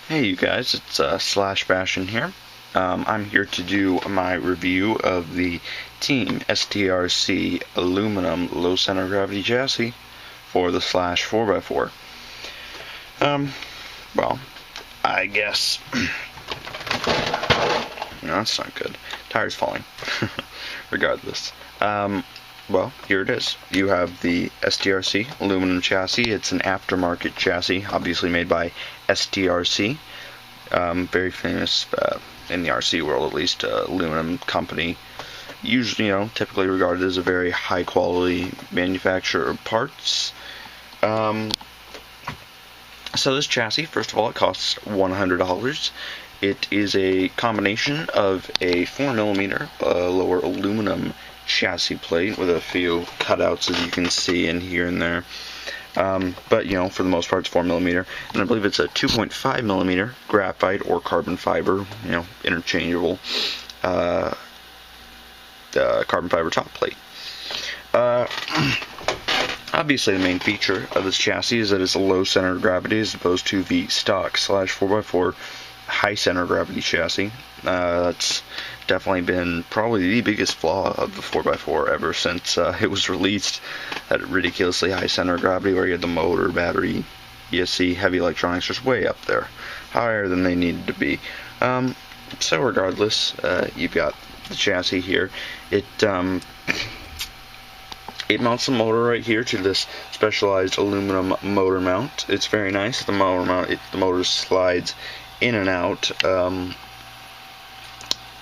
Hey you guys, it's Slash Bastion here. I'm here to do my review of the Team STRC aluminum low center gravity chassis for the Slash 4x4. Well, I guess... No, that's not good. Tire's falling. Regardless. Well, here it is. You have the STRC aluminum chassis. It's an aftermarket chassis, obviously made by STRC. Very famous in the RC world, at least, aluminum company. Usually, typically regarded as a very high quality manufacturer of parts. So this chassis, first of all, it costs $100. It is a combination of a 4mm lower aluminum chassis plate with a few cutouts, as you can see in here and there. But for the most part, it's 4mm, and I believe it's a 2.5mm graphite or carbon fiber, interchangeable carbon fiber top plate. Obviously, the main feature of this chassis is that it's a low center of gravity as opposed to the stock Slash 4x4 high center of gravity chassis. That's definitely been probably the biggest flaw of the 4x4 ever since it was released. That ridiculously high center of gravity where you had the motor, battery, ESC, heavy electronics just way up there, higher than they needed to be. So regardless, you've got the chassis here. It mounts the motor right here to this specialized aluminum motor mount. It's very nice. The motor slides in and out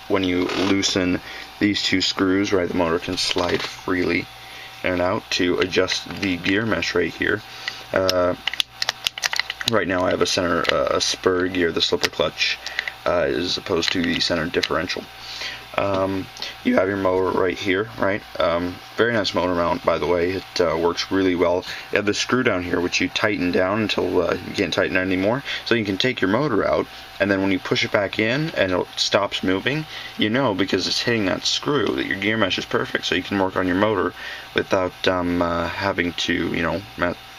when you loosen these two screws. Right, the motor can slide freely in and out to adjust the gear mesh right here. Right now, I have a spur gear, the slipper clutch, as opposed to the center differential. You have your motor right here, right? Very nice motor mount, by the way. It works really well. You have the screw down here, which you tighten down until you can't tighten it anymore. So you can take your motor out, and then when you push it back in and it stops moving, because it's hitting that screw, that your gear mesh is perfect. So you can work on your motor without having to,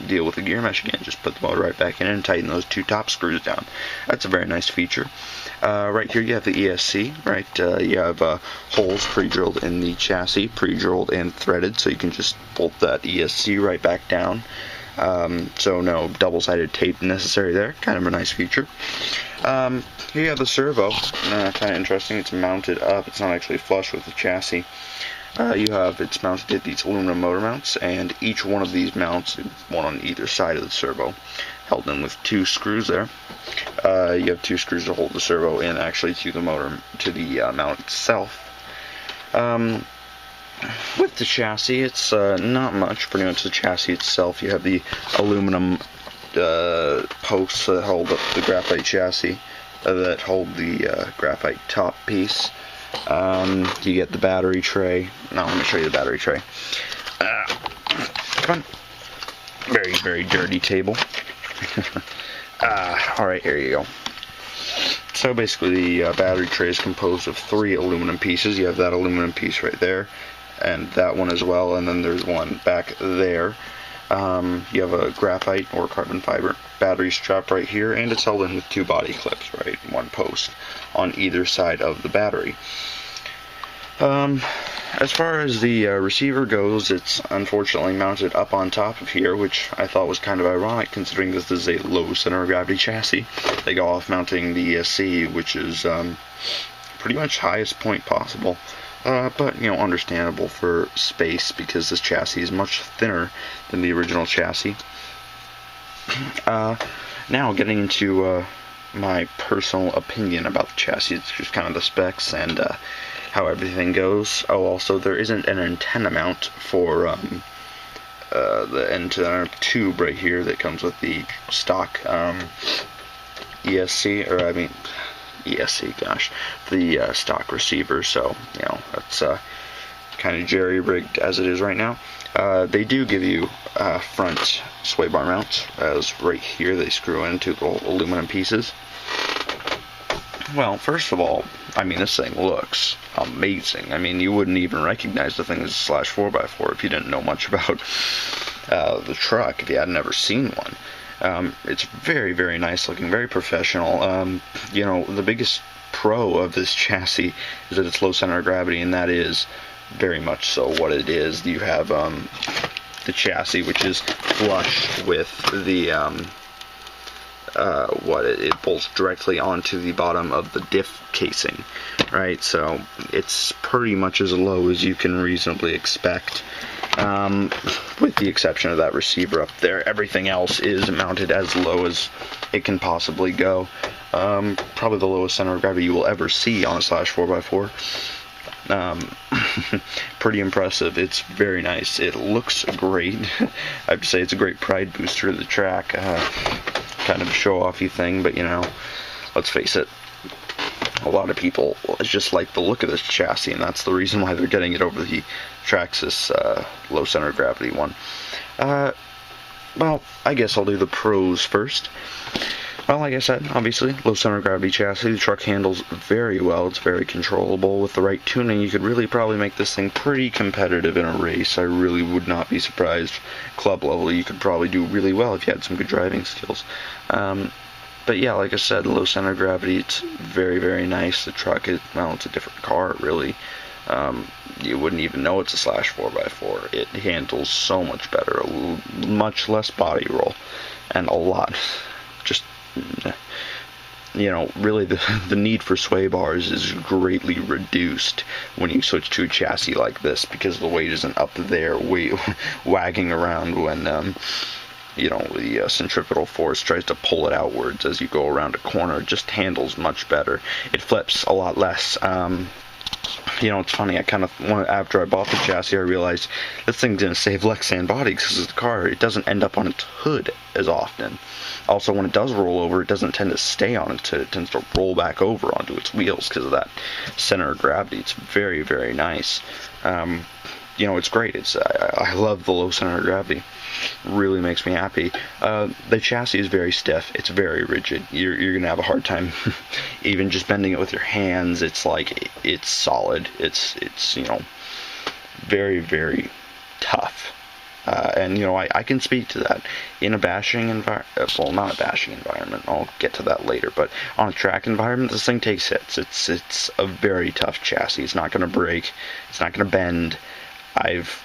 deal with the gear mesh again. Just put the motor right back in and tighten those two top screws down. That's a very nice feature. Right here you have the ESC, right? You have holes pre-drilled in the chassis, pre-drilled and threaded, so you can just bolt that ESC right back down. So no double-sided tape necessary there. Kind of a nice feature. Here you have the servo. Kind of interesting. It's mounted up. It's not actually flush with the chassis. It's mounted to these aluminum motor mounts, and each one of these mounts, one on either side of the servo, held in with two screws there. You have two screws to hold the servo in, actually, to the motor, to the mount itself. With the chassis, it's not much. Pretty much the chassis itself. You have the aluminum posts that hold up the graphite chassis, that hold the graphite top piece. You get the battery tray. Now let me show you the battery tray. Come on. Very, very dirty table. Alright, here you go. So basically the battery tray is composed of 3 aluminum pieces. You have that aluminum piece right there, and that one as well, and then there's one back there. You have a graphite or carbon fiber battery strap right here, and it's held in with 2 body clips, right? One post on either side of the battery. As far as the receiver goes, it's unfortunately mounted up on top of here, which I thought was kind of ironic considering this is a low center of gravity chassis. They go off mounting the ESC, which is pretty much highest point possible. But, understandable for space because this chassis is much thinner than the original chassis. Now, getting into my personal opinion about the chassis, it's just kind of the specs and how everything goes. Oh, also, there isn't an antenna mount for the antenna tube right here that comes with the stock ESC, ESC, gosh, the stock receiver, so, that's kind of jerry-rigged as it is right now. They do give you front sway bar mounts, as right here they screw into little aluminum pieces. Well, first of all, this thing looks amazing. You wouldn't even recognize the thing as a Slash 4x4 if you didn't know much about the truck, if you had never seen one. It's very, very nice looking, very professional. You know, the biggest pro of this chassis is that it's low center of gravity, and that is very much so what it is. You have the chassis, which is flush with the it bolts directly onto the bottom of the diff casing, right? So it's pretty much as low as you can reasonably expect, with the exception of that receiver up there. Everything else is mounted as low as it can possibly go. Probably the lowest center of gravity you will ever see on a Slash 4x4. Pretty impressive. It's very nice. It looks great. I have to say it's a great pride booster of the track. Kind of a show-offy thing, but you know, let's face it, a lot of people just like the look of this chassis, and that's the reason why they're getting it over the Traxxas low center of gravity one. Well, I guess I'll do the pros first. Well, like I said, obviously, low center of gravity chassis. The truck handles very well. It's very controllable. With the right tuning, you could really probably make this thing pretty competitive in a race. I really would not be surprised. Club level, you could probably do really well if you had some good driving skills. But yeah, like I said, low center of gravity, it's very, very nice. The truck is, well, it's a different car, really. You wouldn't even know it's a Slash 4x4. It handles so much better, much less body roll, and a lot. Just, you know, really the need for sway bars is greatly reduced when you switch to a chassis like this, because the weight isn't up there wagging around when you know, the centripetal force tries to pull it outwards as you go around a corner. It just handles much better. It flips a lot less. You know, it's funny, after I bought the chassis, I realized this thing's going to save Lexan body because the car, it doesn't end up on its hood as often. Also, when it does roll over, it doesn't tend to stay on its hood. It tends to roll back over onto its wheels because of that center of gravity. It's very, very nice. You know, it's great. I love the low center of gravity. Really makes me happy. The chassis is very stiff. It's very rigid. You're gonna have a hard time even just bending it with your hands. It's like, it's solid. It's you know, very, very tough. And you know, I can speak to that in a bashing environment. Well, not a bashing environment. I'll get to that later. But on a track environment, this thing takes hits. It's a very tough chassis. It's not gonna break. It's not gonna bend. I've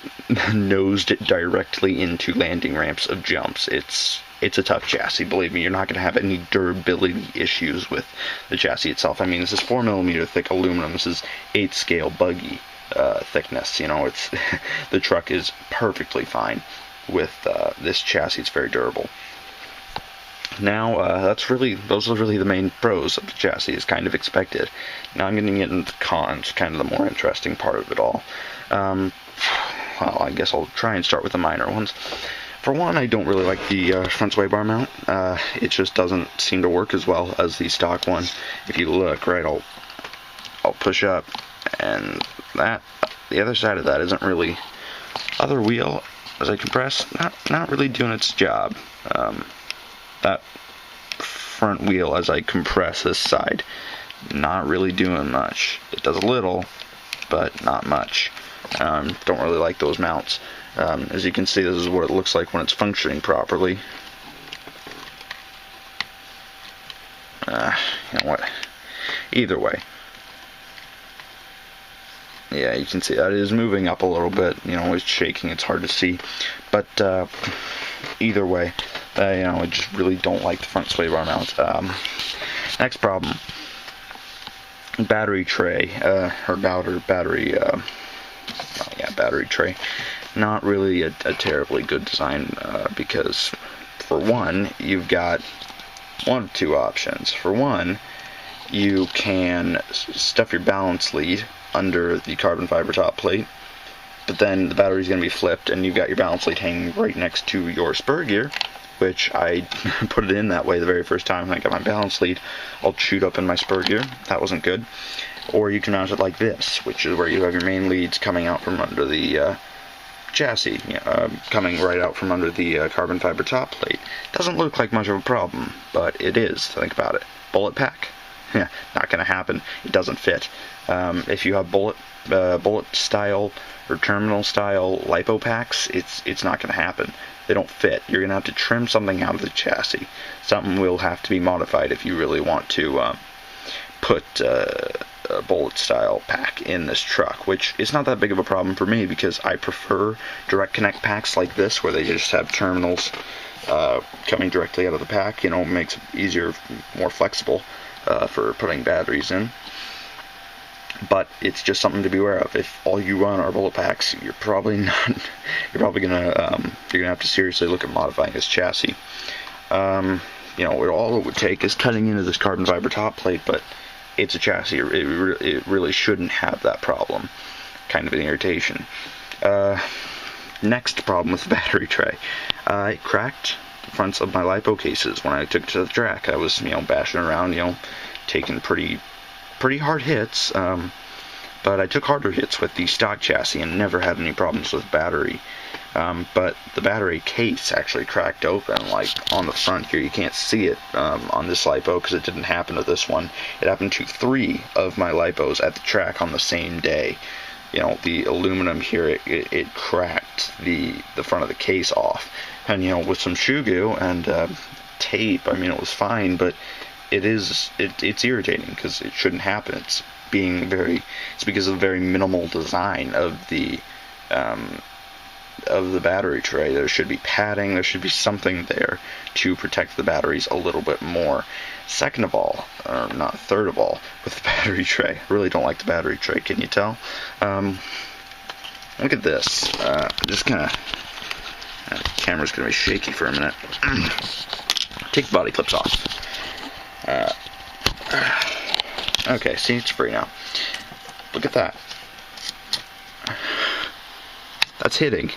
nosed it directly into landing ramps of jumps. It's a tough chassis, believe me. You're not going to have any durability issues with the chassis itself. I mean, this is 4mm thick aluminum. This is 8 scale buggy thickness. You know, it's the truck is perfectly fine with this chassis. It's very durable. Now, those are really the main pros of the chassis, as kind of expected. Now I'm going to get into the cons, kind of the more interesting part of it all. Well, I guess I'll try and start with the minor ones. For one, I don't really like the front sway bar mount. It just doesn't seem to work as well as the stock one. If you look, right, I'll push up, and the other side of that isn't really, other wheel, as I compress, not really doing its job. That front wheel, as I compress this side, not really doing much. It does a little, but not much. Don't really like those mounts. As you can see, this is what it looks like when it's functioning properly. You know what? Either way. Yeah, you can see that it is moving up a little bit. You know, it's shaking. It's hard to see. But either way, you know, I just really don't like the front sway bar mount. Next problem. Battery tray. Battery tray. Not really a terribly good design, because for one, you've got one of two options. For one, you can stuff your balance lead under the carbon fiber top plate, but then the battery's going to be flipped and you've got your balance lead hanging right next to your spur gear, which I put it in that way the very first time I got my balance lead all chewed up in my spur gear. That wasn't good. Or you can mount it like this, which is where you have your main leads coming out from under the chassis, coming right out from under the carbon fiber top plate. Doesn't look like much of a problem, but it is. Think about it. Bullet pack. not going to happen. It doesn't fit. If you have bullet style or terminal style lipo packs, it's not going to happen. They don't fit. You're going to have to trim something out of the chassis. Something will have to be modified if you really want to put a bullet style pack in this truck, which is not that big of a problem for me because I prefer direct connect packs like this where they just have terminals coming directly out of the pack. You know, makes it easier, more flexible for putting batteries in. But it's just something to be aware of. If all you run are bullet packs, you're probably gonna have to seriously look at modifying this chassis. You know, all it would take is cutting into this carbon fiber top plate, but it's a chassis. It really shouldn't have that problem. Kind of an irritation. Next problem with the battery tray. It cracked the fronts of my lipo cases when I took it to the track. I was, bashing around, taking pretty hard hits, but I took harder hits with the stock chassis and never had any problems with battery. But the battery case actually cracked open, like on the front here. You can't see it on this lipo because it didn't happen to this one. It happened to 3 of my lipos at the track on the same day. The aluminum here, it cracked the front of the case off. And, with some shoe glue and tape, it was fine, but it's irritating because it shouldn't happen. It's because of the very minimal design of the battery tray. There should be padding, there should be something there to protect the batteries a little bit more. Second of all, or not third of all, with the battery tray. I really don't like the battery tray, can you tell? Look at this. Just kind of, the camera's going to be shaky for a minute. Take the body clips off. Okay, see, it's free now. Look at that. That's hitting.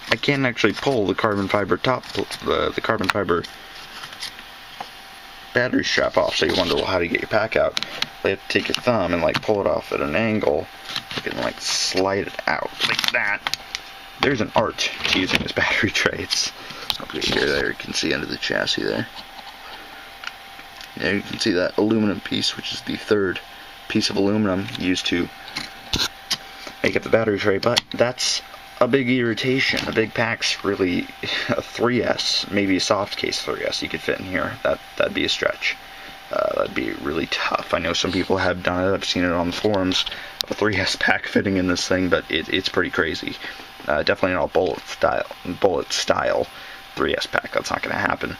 I can't actually pull the carbon fiber the carbon fiber battery strap off, so you wonder, well, how do you get your pack out? You have to take your thumb and pull it off at an angle. You can slide it out like that. There's an art to using this battery tray. It's up here, there, you can see under the chassis there. Yeah, you can see that aluminum piece, which is the third piece of aluminum used to make up the battery tray, but that's a big irritation. A big pack's really a 3S, maybe a soft case 3S you could fit in here. That'd be a stretch. That'd be really tough. I know some people have done it. I've seen it on the forums of a 3S pack fitting in this thing, but it's pretty crazy. Definitely not a bullet style 3S pack. That's not going to happen.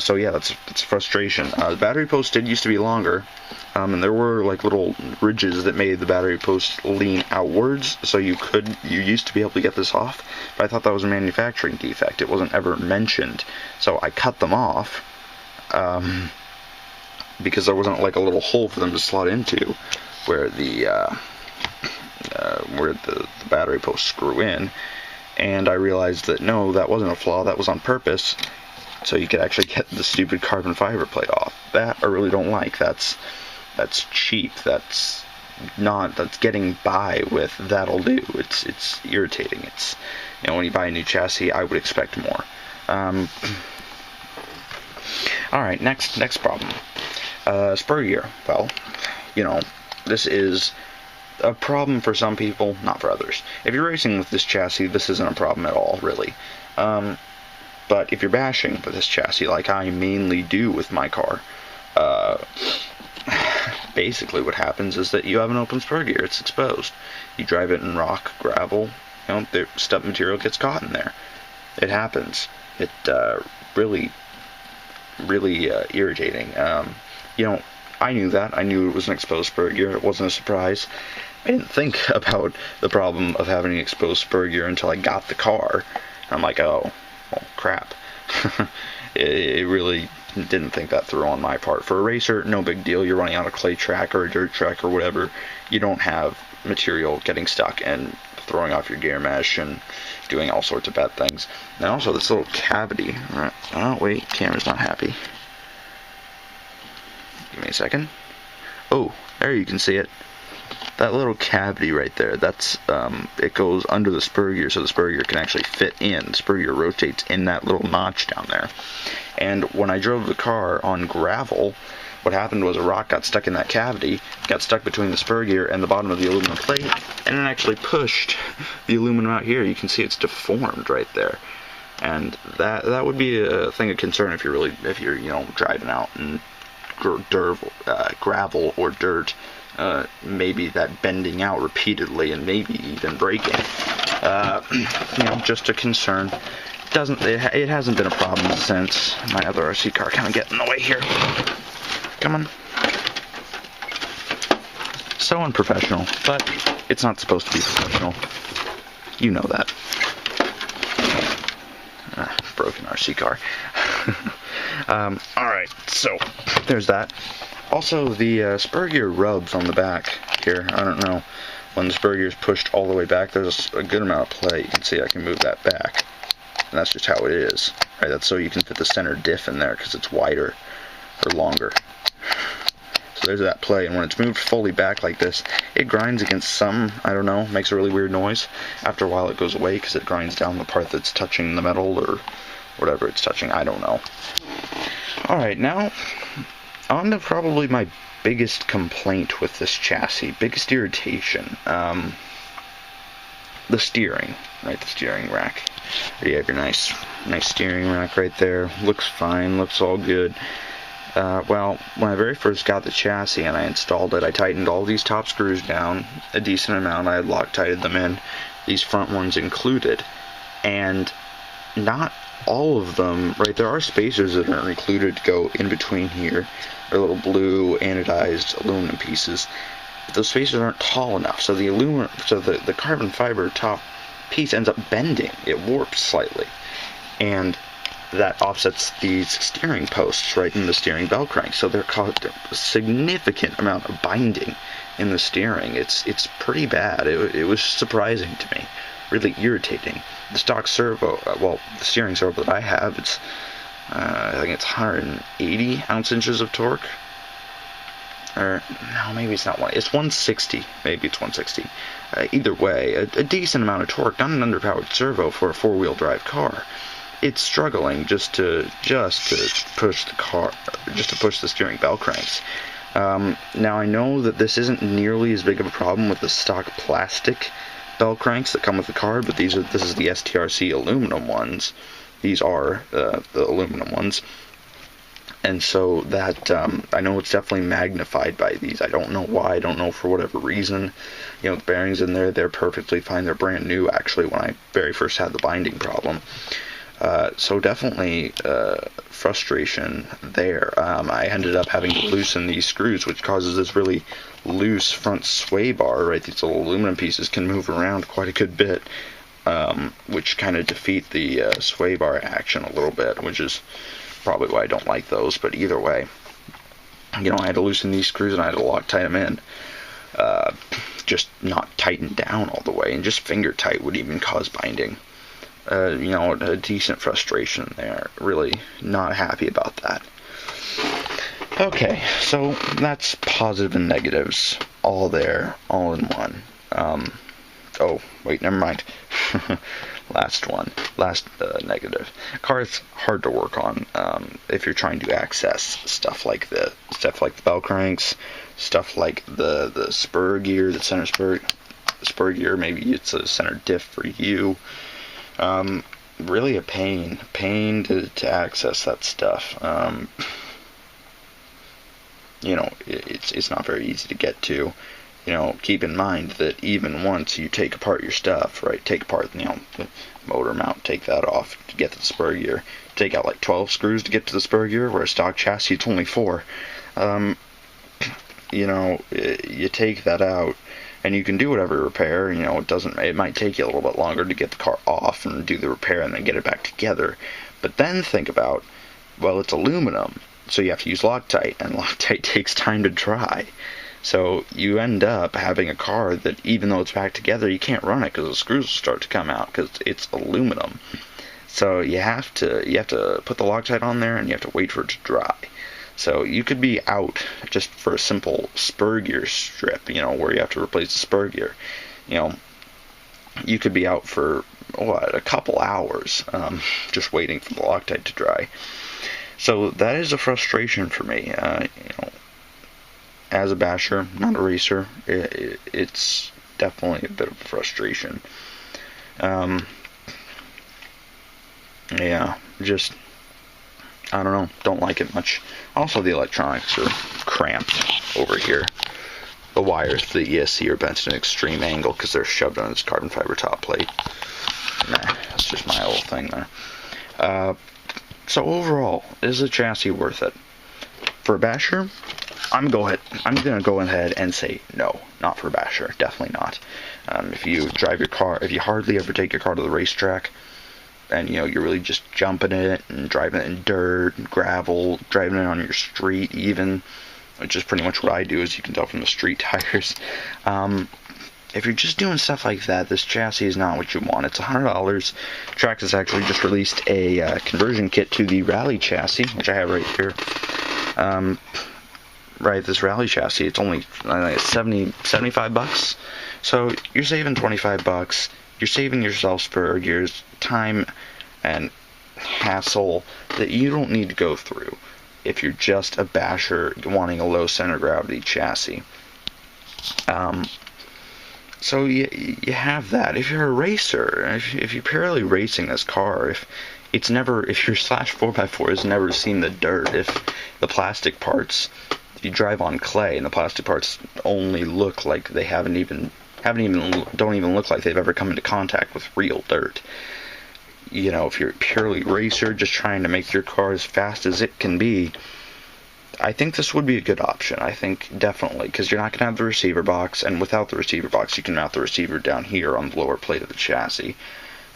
So yeah, that's frustration. The battery post used to be longer, and there were little ridges that made the battery post lean outwards, so you used to be able to get this off, but I thought that was a manufacturing defect. It wasn't ever mentioned, so I cut them off, because there wasn't a little hole for them to slot into where the battery posts screw in, and I realized that no, that wasn't a flaw, that was on purpose, so you could actually get the stupid carbon fiber plate off. That I really don't like. That's cheap. That's getting by with that'll do. It's irritating. It's when you buy a new chassis, I would expect more. Alright, next problem. Spur gear. Well, this is a problem for some people, not for others. If you're racing with this chassis, this isn't a problem at all, really. But if you're bashing with this chassis, like I mainly do with my car, basically what happens is that you have an open spur gear. It's exposed. You drive it in rock, gravel, the stub material gets caught in there. It happens. It really irritating. I knew that. I knew it was an exposed spur gear. It wasn't a surprise. I didn't think about the problem of having an exposed spur gear until I got the car. I'm like, oh, well, crap. It really didn't think that through on my part. For a racer, no big deal. You're running on a clay track or a dirt track or whatever. You don't have material getting stuck and throwing off your gear mesh and doing all sorts of bad things. And also this little cavity. Oh, wait, camera's not happy. Give me a second. Oh, there you can see it. That little cavity right there, that's it goes under the spur gear, so the spur gear can actually fit in. The spur gear rotates in that little notch down there. And when I drove the car on gravel, what happened was a rock got stuck in that cavity, got stuck between the spur gear and the bottom of the aluminum plate, and it actually pushed the aluminum out here. You can see it's deformed right there. And that would be a thing of concern if you're you know, driving out in gravel or dirt. Maybe that bending out repeatedly and maybe even breaking. You know, just a concern. It hasn't been a problem since. My other RC car kind of getting in the way here. Come on. So unprofessional, but it's not supposed to be professional. You know that. Broken RC car. Alright, so there's that. Also, the spur gear rubs on the back here. I don't know. When the spur gear is pushed all the way back, there's a good amount of play. You can see I can move that back. And that's just how it is. Right, that's so you can fit the center diff in there because it's wider or longer. So there's that play, and when it's moved fully back like this, it grinds against some, I don't know, makes a really weird noise. After a while it goes away because it grinds down the part that's touching the metal or whatever it's touching, I don't know. Alright, now on to probably my biggest complaint with this chassis, biggest irritation. The steering, right, the steering rack. You have your nice steering rack right there. Looks fine, looks all good. Well, when I very first got the chassis and I installed it, I tightened all these top screws down a decent amount. I had Loctited them in, these front ones included, and not all of them, right, there are spacers that are included to go in between here. They're little blue anodized aluminum pieces. But those spacers aren't tall enough, so the carbon fiber top piece ends up bending. It warps slightly, and that offsets these steering posts right in the steering bell crank, so they're caused a significant amount of binding in the steering. It's pretty bad. It was surprising to me, really irritating. The stock servo, well, the steering servo that I have, it's I think it's 180 ounce-inches of torque. Or, no, maybe it's not one. It's 160. Maybe it's 160. Either way, a decent amount of torque, not an underpowered servo for a four-wheel drive car. It's struggling just to push the car, just to push the steering bell cranks. Now I know that this isn't nearly as big of a problem with the stock plastic bell cranks that come with the car, but this is the STRC aluminum ones. These are the aluminum ones. And so that, I know it's definitely magnified by these. I don't know why. I don't know for whatever reason. You know, the bearings in there, they're perfectly fine. They're brand new, actually, when I very first had the binding problem. So definitely frustration there. I ended up having to loosen these screws, which causes this really loose front sway bar, right? These little aluminum pieces can move around quite a good bit, which kind of defeat the sway bar action a little bit, which is probably why I don't like those. But either way, you know, I had to loosen these screws and I had to Loctite them in. Just not tighten down all the way, and just finger tight would even cause binding. You know, a decent frustration there. Really not happy about that. Okay, so that's positive and negatives all there, all in one. Oh, wait, never mind. Last negative. Car is hard to work on if you're trying to access stuff like the bell cranks, stuff like the spur gear, the center spur gear. Maybe it's a center diff for you. Really a pain to access that stuff. You know, it's not very easy to get to. You know, keep in mind that even once you take apart your stuff, right, take apart, you know, the motor mount, take that off to get to the spur gear, take out like 12 screws to get to the spur gear, where a stock chassis it's only 4. You know, you take that out, and you can do whatever repair. You know, it might take you a little bit longer to get the car off and do the repair and then get it back together. But then think about, well, it's aluminum, so you have to use Loctite, and Loctite takes time to dry. So you end up having a car that, even though it's back together, you can't run it because the screws will start to come out because it's aluminum. So you have to put the Loctite on there, and you have to wait for it to dry. So you could be out just for a simple spur gear strip, you know, where you have to replace the spur gear. You know, you could be out for a couple hours just waiting for the Loctite to dry. So that is a frustration for me. You know, as a basher, not a racer, it's definitely a bit of a frustration. Yeah, just, I don't know, don't like it much. Also, the electronics are cramped over here. The wires to the ESC are bent at an extreme angle because they're shoved on this carbon fiber top plate. Nah, that's just my little thing there. So overall, is the chassis worth it? For a basher, I'm gonna go ahead and say no, not for a basher, definitely not. If you drive your car, if you hardly ever take your car to the racetrack, and you're really just jumping it and driving it in dirt and gravel, driving it on your street even, which is pretty much what I do, as you can tell from the street tires. If you're just doing stuff like that, this chassis is not what you want. It's $100. Traxxas actually just released a conversion kit to the Rally chassis, which I have right here. Right, this Rally chassis, it's only 75 bucks. So you're saving 25 bucks. You're saving yourself for years time and hassle that you don't need to go through if you're just a basher wanting a low center of gravity chassis. So you have that. If you're a racer, if you're purely racing this car, if your slash 4x4 has never seen the dirt, if the plastic parts, if you drive on clay and the plastic parts only look like they don't even look like they've ever come into contact with real dirt. If you're a purely racer, just trying to make your car as fast as it can be, I think this would be a good option. I think definitely, because you're not going to have the receiver box, and without the receiver box, you can mount the receiver down here on the lower plate of the chassis.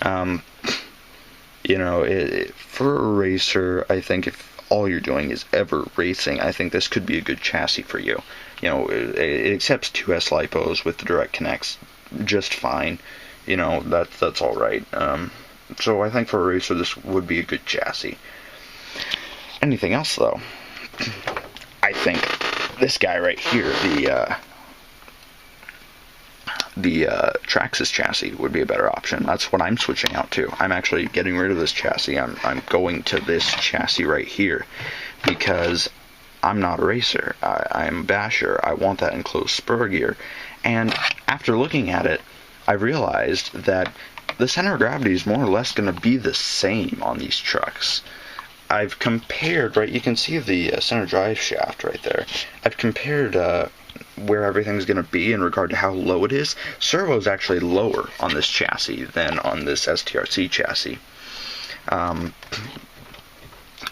For a racer, I think if all you're doing is ever racing, I think this could be a good chassis for you. It accepts 2S lipos with the direct connects just fine. That's all right. So I think for a racer, this would be a good chassis. Anything else, though? I think this guy right here, the Traxxas chassis, would be a better option. That's what I'm switching out to. I'm actually getting rid of this chassis. I'm going to this chassis right here because I'm not a racer. I'm a basher. I want that enclosed spur gear. And after looking at it, I realized that the center of gravity is more or less going to be the same on these trucks. I've compared, right, you can see the center drive shaft right there. I've compared where everything's going to be in regard to how low it is. Servo is actually lower on this chassis than on this STRC chassis.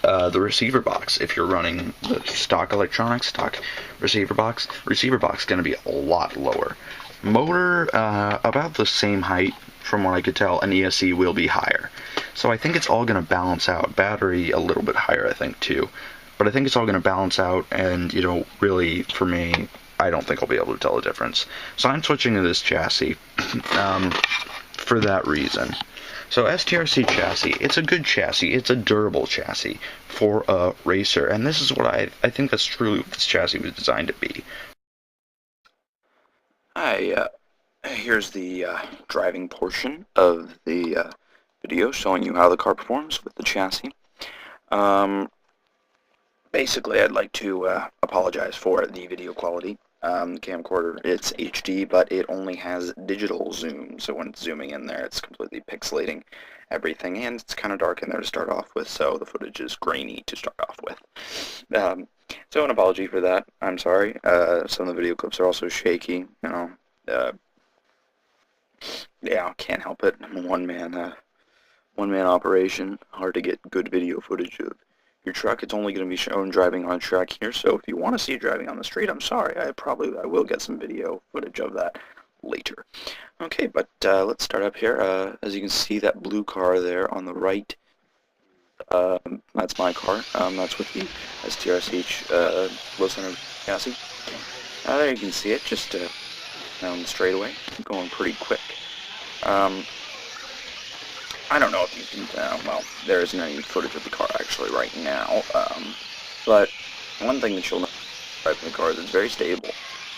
The receiver box, if you're running the stock electronics, stock receiver box is going to be a lot lower. Motor, about the same height from what I could tell, and ESC will be higher. So I think it's all going to balance out. Battery a little bit higher, I think, too. But I think it's all going to balance out, and, really, for me, I don't think I'll be able to tell the difference. So I'm switching to this chassis for that reason. So STRC chassis, it's a good chassis. It's a durable chassis for a racer. And this is what I think that's truly what this chassis was designed to be. Here's the driving portion of the video showing you how the car performs with the chassis. Basically, I'd like to apologize for the video quality. The camcorder, it's HD, but it only has digital zoom, so when it's zooming in there, it's completely pixelating everything, and it's kind of dark in there to start off with, so the footage is grainy to start off with. So an apology for that. I'm sorry. Some of the video clips are also shaky, yeah, can't help it. I'm a one-man operation. Hard to get good video footage of your truck. It's only going to be shown driving on track here, so if you want to see driving on the street, I'm sorry. I will get some video footage of that later. Okay, but let's start up here. As you can see, that blue car there on the right, that's my car. That's with the STRC low center chassis. There you can see it, just down the straightaway, going pretty quick. I don't know if you can, well, there isn't any footage of the car actually right now, but one thing that you'll know driving the car is it's very stable.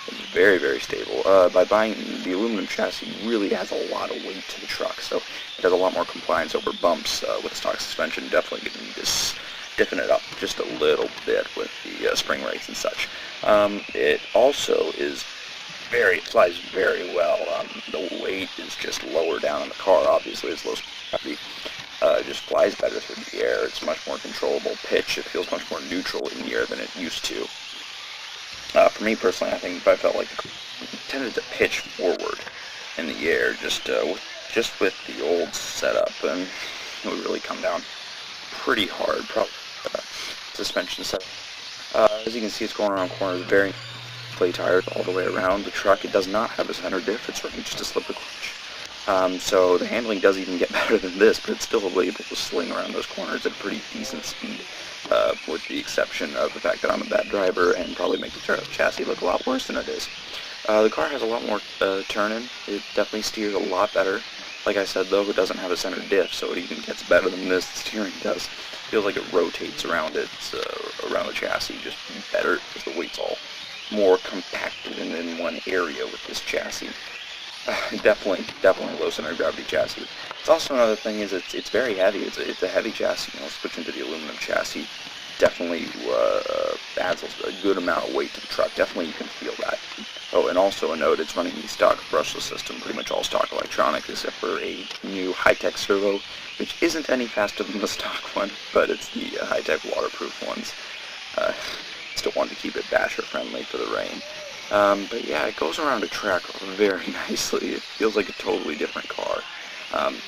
It's very, very stable. By buying the aluminum chassis, really has a lot of weight to the truck, so it has a lot more compliance over bumps with stock suspension. Definitely going to need to stiffen it up just a little bit with the spring rates and such. It also flies very well. The weight is just lower down in the car, obviously, it's low gravity. Just flies better through the air. It's much more controllable pitch. It feels much more neutral in the air than it used to. For me personally, I think I felt like the car tended to pitch forward in the air just with the old setup, and it would really come down pretty hard. Probably suspension setup. As you can see, it's going around corners very play tires all the way around the truck. It does not have a center diff. It's really just a slipper clutch. So the handling does even get better than this, but it's still able to sling around those corners at a pretty decent speed, with the exception of the fact that I'm a bad driver and probably make the chassis look a lot worse than it is. The car has a lot more turn-in. It definitely steers a lot better. Like I said, though, it doesn't have a center diff, so it even gets better than this. The steering does. Feels like it rotates around around the chassis just better, because the weight's all more compacted in one area with this chassis. Definitely low center of gravity chassis. It's also another thing is it's very heavy. It's a heavy chassis. You know, switching to the aluminum chassis definitely adds a good amount of weight to the truck. Definitely you can feel that. Oh, and also a note, it's running the stock brushless system, pretty much all stock electronics, except for a new high-tech servo, which isn't any faster than the stock one, but it's the high-tech waterproof ones. Still want to keep it basher-friendly for the rain. But yeah, it goes around a track very nicely. It feels like a totally different car.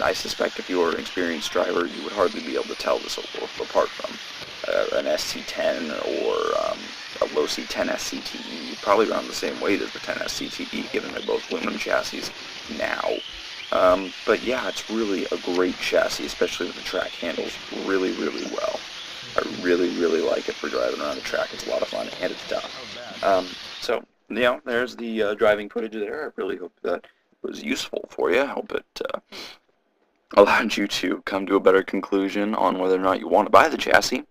I suspect if you were an experienced driver, you would hardly be able to tell this apart from an SC10 or a low C10 SCTE, probably around the same weight as the 10 SCTE, given they're both aluminum chassis now. But yeah, it's really a great chassis, especially with the track handles really, really well. I really, really like it for driving around the track. It's a lot of fun, and it's tough. So, you know, there's the driving footage there. I really hope that was useful for you. I hope it allowed you to come to a better conclusion on whether or not you want to buy the chassis.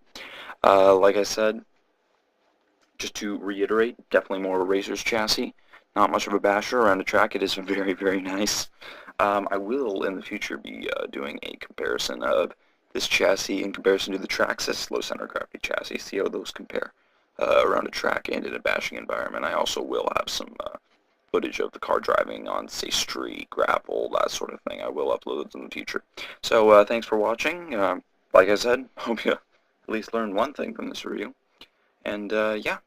Like I said, just to reiterate, definitely more of a racer's chassis. Not much of a basher around the track. It is very, very nice. I will, in the future, be doing a comparison of this chassis in comparison to the Traxxas low center of gravity chassis. See how those compare around a track and in a bashing environment. I also will have some footage of the car driving on, say, street, gravel, that sort of thing. I will upload those in the future. So thanks for watching. Like I said, hope you at least learned one thing from this review. And yeah,